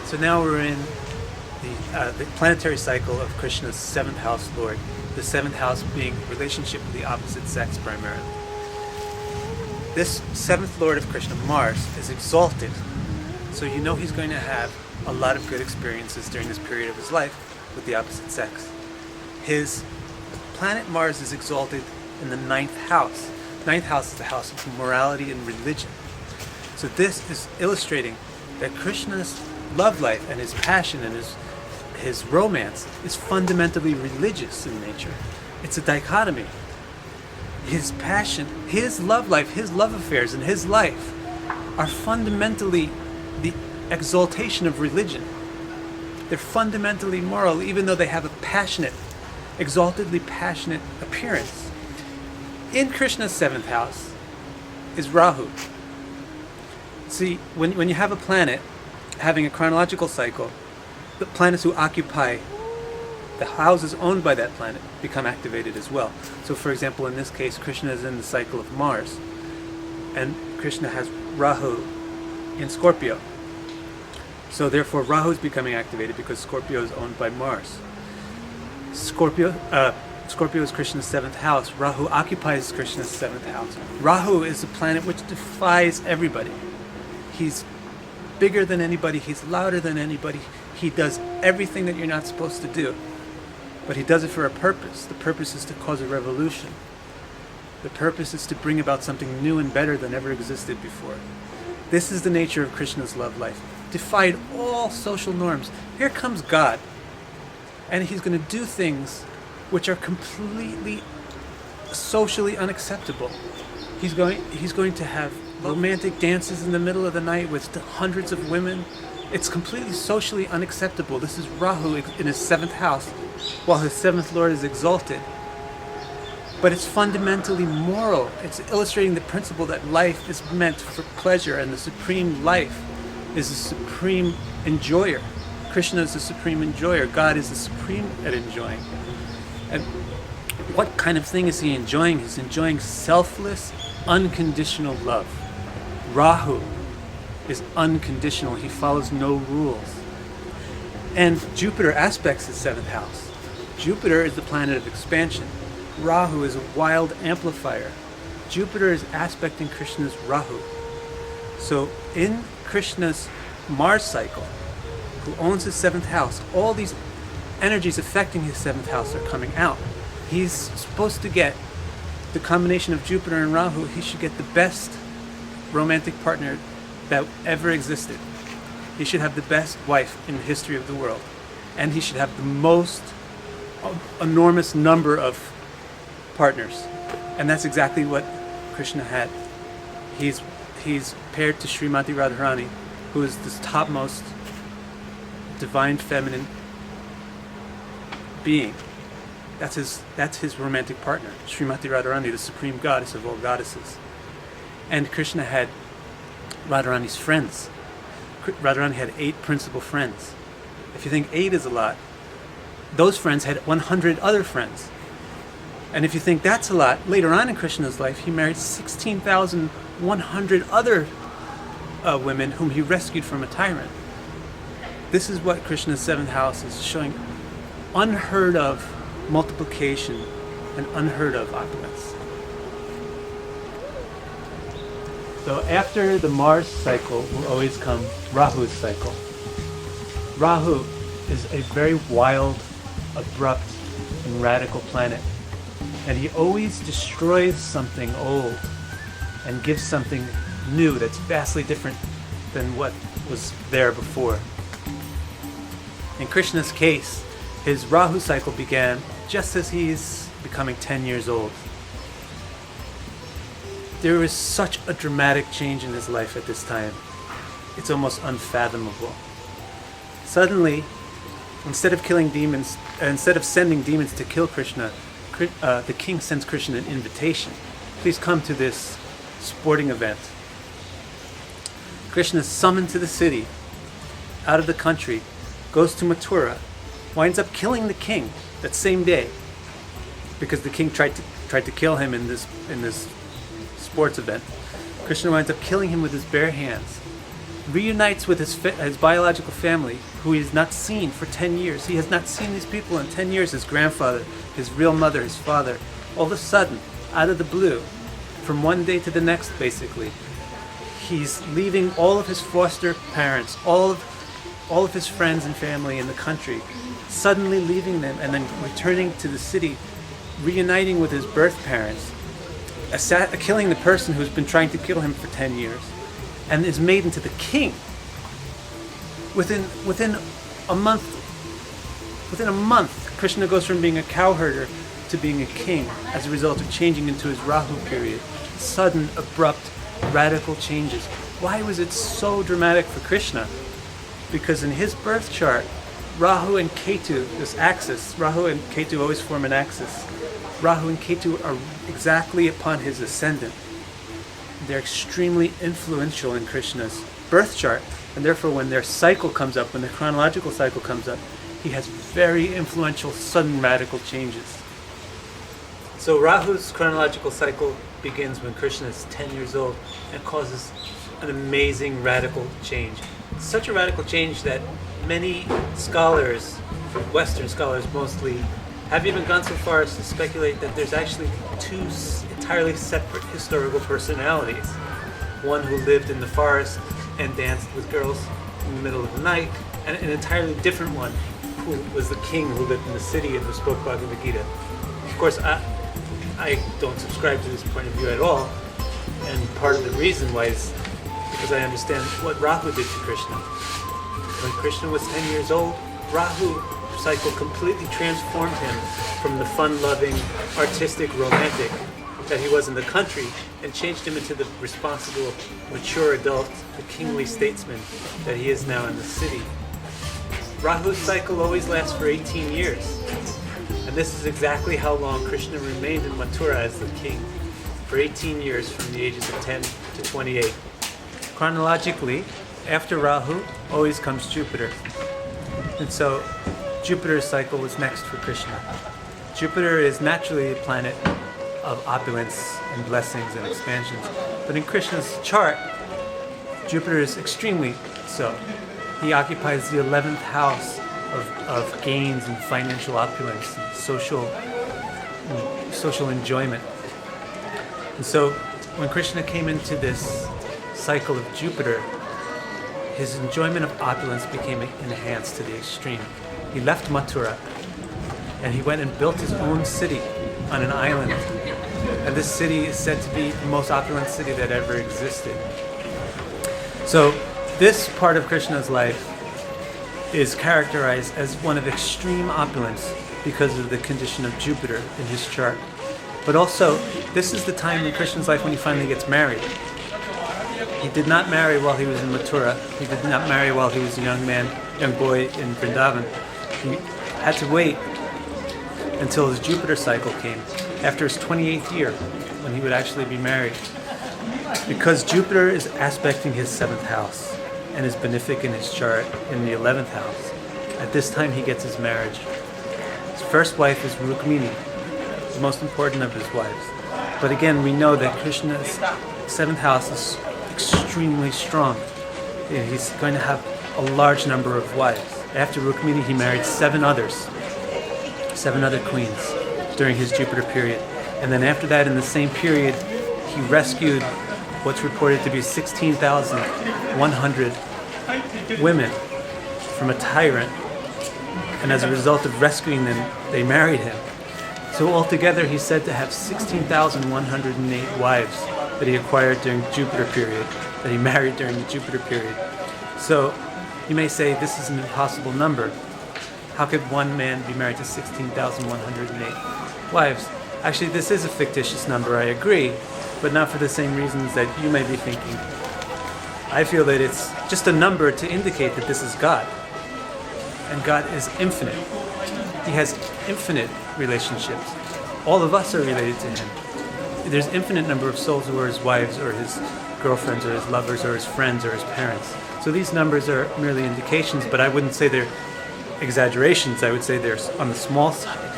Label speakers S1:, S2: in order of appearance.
S1: So now we're in the planetary cycle of Krishna's seventh house lord, the seventh house being relationship with the opposite sex primarily. This seventh lord of Krishna, Mars, is exalted, so you know he's going to have a lot of good experiences during this period of his life with the opposite sex. His planet Mars is exalted in the ninth house. Ninth house is the house of morality and religion. So this is illustrating that Krishna's love life and his passion and his romance is fundamentally religious in nature. It's a dichotomy. His passion, his love life, his love affairs, and his life are fundamentally the exaltation of religion. They're fundamentally moral, even though they have a passionate, exaltedly passionate appearance. In Krishna's seventh house is Rahu. See, when you have a planet having a chronological cycle, the planets who occupy the houses owned by that planet become activated as well. So for example, in this case, Krishna is in the cycle of Mars, and Krishna has Rahu in Scorpio. So therefore Rahu is becoming activated because Scorpio is owned by Mars. Scorpio is Krishna's seventh house. Rahu occupies Krishna's seventh house. Rahu is a planet which defies everybody. He's bigger than anybody, he's louder than anybody, he does everything that you're not supposed to do. But he does it for a purpose. The purpose is to cause a revolution. The purpose is to bring about something new and better than ever existed before. This is the nature of Krishna's love life. Defied all social norms. Here comes God, and he's going to do things which are completely socially unacceptable. He's going to have romantic dances in the middle of the night with hundreds of women. It's completely socially unacceptable. This is Rahu in his seventh house, while his seventh lord is exalted. But it's fundamentally moral. It's illustrating the principle that life is meant for pleasure, and the supreme life is the supreme enjoyer. Krishna is the supreme enjoyer. God is the supreme at enjoying. And what kind of thing is he enjoying? He's enjoying selfless, unconditional love. Rahu is unconditional. He follows no rules. And Jupiter aspects his seventh house. Jupiter is the planet of expansion. Rahu is a wild amplifier. Jupiter is aspecting Krishna's Rahu. So in Krishna's Mars cycle, who owns his seventh house, all these energies affecting his seventh house are coming out. He's supposed to get the combination of Jupiter and Rahu. He should get the best romantic partner that ever existed. He should have the best wife in the history of the world. And he should have the most enormous number of partners. And that's exactly what Krishna had. He's paired to Srimati Radharani, who is this topmost divine feminine being. That's his romantic partner, Srimati Radharani, the supreme goddess of all goddesses. And Krishna had Radharani's friends. Radharani had 8 principal friends. If you think 8 is a lot, those friends had 100 other friends. And if you think that's a lot, later on in Krishna's life, he married 16,100 other women whom he rescued from a tyrant. This is what Krishna's seventh house is showing: unheard of multiplication and unheard of opulence. So after the Mars cycle will always come Rahu's cycle. Rahu is a very wild, abrupt, and radical planet. And he always destroys something old and gives something new that's vastly different than what was there before. In Krishna's case, his Rahu cycle began just as he's becoming 10 years old. There is such a dramatic change in his life at this time. It's almost unfathomable. Suddenly, instead of sending demons to kill Krishna, the king sends Krishna an invitation. Please come to this sporting event. Krishna is summoned to the city, out of the country, goes to Mathura, winds up killing the king that same day, because the king tried to kill him in this sports event. Krishna winds up killing him with his bare hands. reunites with his biological family, who he has not seen for 10 years. He has not seen these people in 10 years, his grandfather, his real mother, his father. All of a sudden, out of the blue, from one day to the next, basically, he's leaving all of his foster parents, all of his friends and family in the country, suddenly leaving them and then returning to the city, reuniting with his birth parents, killing the person who's been trying to kill him for 10 years, and is made into the king. Within a month, Krishna goes from being a cowherder to being a king as a result of changing into his Rahu period. Sudden, abrupt, radical changes. Why was it so dramatic for Krishna? Because in his birth chart, Rahu and Ketu, this axis, Rahu and Ketu always form an axis. Rahu and Ketu are exactly upon his ascendant. They're extremely influential in Krishna's birth chart, and therefore when their cycle comes up, when the chronological cycle comes up, he has very influential, sudden, radical changes. So Rahu's chronological cycle begins when Krishna is 10 years old and causes an amazing radical change. Such a radical change that many scholars, Western scholars mostly, have even gone so far as to speculate that there's actually two entirely separate historical personalities. One who lived in the forest and danced with girls in the middle of the night, and an entirely different one who was the king who lived in the city and who spoke Bhagavad Gita. Of course, I don't subscribe to this point of view at all, and part of the reason why is because I understand what Rahu did to Krishna. When Krishna was 10 years old, Rahu cycle completely transformed him from the fun-loving, artistic, romantic that he was in the country and changed him into the responsible, mature adult, the kingly statesman that he is now in the city. Rahu's cycle always lasts for 18 years. And this is exactly how long Krishna remained in Mathura as the king, for 18 years from the ages of 10 to 28. Chronologically, after Rahu always comes Jupiter. And so Jupiter's cycle was next for Krishna. Jupiter is naturally a planet of opulence and blessings and expansions. But in Krishna's chart, Jupiter is extremely so. He occupies the 11th house of gains and financial opulence and social enjoyment. And so when Krishna came into this cycle of Jupiter, his enjoyment of opulence became enhanced to the extreme. He left Mathura and he went and built his own city on an island. And this city is said to be the most opulent city that ever existed. So this part of Krishna's life is characterized as one of extreme opulence because of the condition of Jupiter in his chart. But also, this is the time in Krishna's life when he finally gets married. He did not marry while he was in Mathura. He did not marry while he was a young boy in Vrindavan. He had to wait until his Jupiter cycle came, after his 28th year, when he would actually be married. Because Jupiter is aspecting his 7th house and is benefic in his chart in the 11th house. At this time he gets his marriage. His first wife is Rukmini, the most important of his wives. But again, we know that Krishna's 7th house is extremely strong. He's going to have a large number of wives. After Rukmini, he married 7 other queens during his Jupiter period. And then after that, in the same period, he rescued what's reported to be 16,100 women from a tyrant. And as a result of rescuing them, they married him. So altogether, he's said to have 16,108 wives that he acquired during the Jupiter period, that he married during the Jupiter period. So you may say this is an impossible number. How could one man be married to 16,108 wives? Actually, this is a fictitious number, I agree, but not for the same reasons that you may be thinking. I feel that it's just a number to indicate that this is God. And God is infinite. He has infinite relationships. All of us are related to him. There's infinite number of souls who are his wives or his girlfriends or his lovers or his friends or his parents. So these numbers are merely indications, but I wouldn't say they're exaggerations. I would say they're on the small side.